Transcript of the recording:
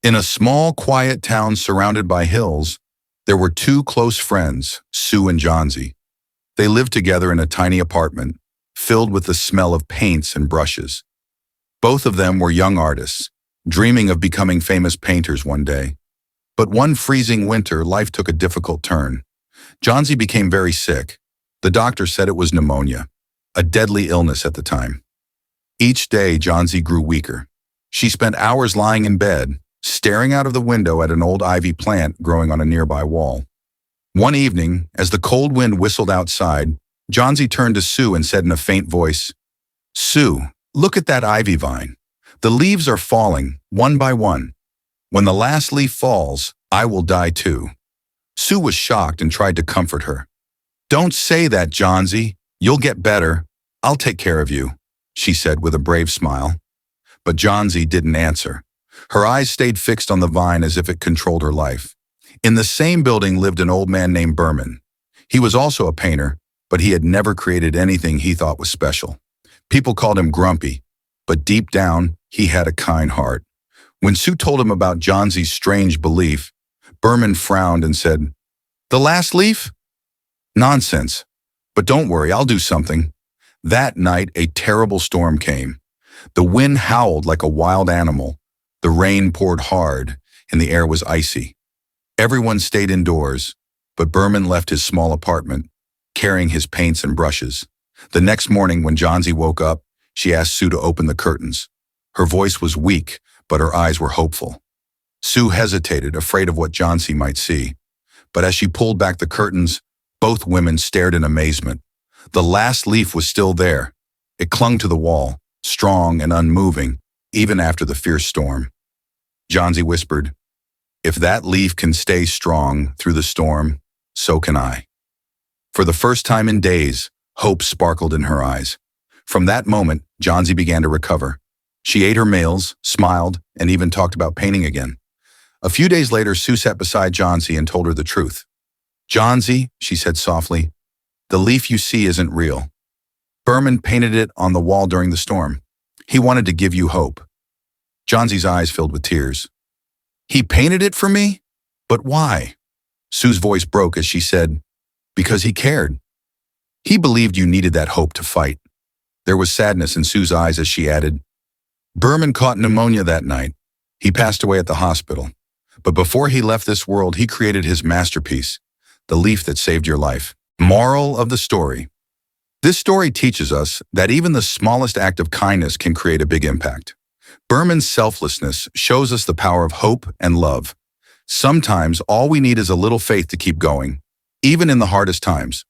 In a small, quiet town surrounded by hills, there were two close friends, Sue and Johnsy. They lived together in a tiny apartment, filled with the smell of paints and brushes. Both of them were young artists, dreaming of becoming famous painters one day. But one freezing winter, life took a difficult turn. Johnsy became very sick. The doctor said it was pneumonia, a deadly illness at the time. Each day, Johnsy grew weaker. She spent hours lying in bed, staring out of the window at an old ivy plant growing on a nearby wall. One evening, as the cold wind whistled outside, Johnsy turned to Sue and said in a faint voice, "Sue, look at that ivy vine. The leaves are falling, one by one. When the last leaf falls, I will die too." Sue was shocked and tried to comfort her. "Don't say that, Johnsy. You'll get better. I'll take care of you," she said with a brave smile. But Johnsy didn't answer. Her eyes stayed fixed on the vine as if it controlled her life. In the same building lived an old man named Behrman. He was also a painter, but he had never created anything he thought was special. People called him grumpy, but deep down, he had a kind heart. When Sue told him about Johnsy's strange belief, Behrman frowned and said, "The last leaf? Nonsense. But don't worry, I'll do something." That night, a terrible storm came. The wind howled like a wild animal. The rain poured hard, and the air was icy. Everyone stayed indoors, but Behrman left his small apartment, carrying his paints and brushes. The next morning, when Johnsy woke up, she asked Sue to open the curtains. Her voice was weak, but her eyes were hopeful. Sue hesitated, afraid of what Johnsy might see. But as she pulled back the curtains, both women stared in amazement. The last leaf was still there. It clung to the wall, strong and unmoving, even after the fierce storm. Johnsy whispered, "If that leaf can stay strong through the storm, so can I." For the first time in days, hope sparkled in her eyes. From that moment, Johnsy began to recover. She ate her meals, smiled, and even talked about painting again. A few days later, Sue sat beside Johnsy and told her the truth. "Johnsy," she said softly, "the leaf you see isn't real. Behrman painted it on the wall during the storm. He wanted to give you hope." Johnsy's eyes filled with tears. "He painted it for me? But why?" Sue's voice broke as she said, "Because he cared. He believed you needed that hope to fight." There was sadness in Sue's eyes as she added, "Behrman caught pneumonia that night. He passed away at the hospital. But before he left this world, he created his masterpiece, the leaf that saved your life." Moral of the story. This story teaches us that even the smallest act of kindness can create a big impact. Behrman's selflessness shows us the power of hope and love. Sometimes all we need is a little faith to keep going, even in the hardest times.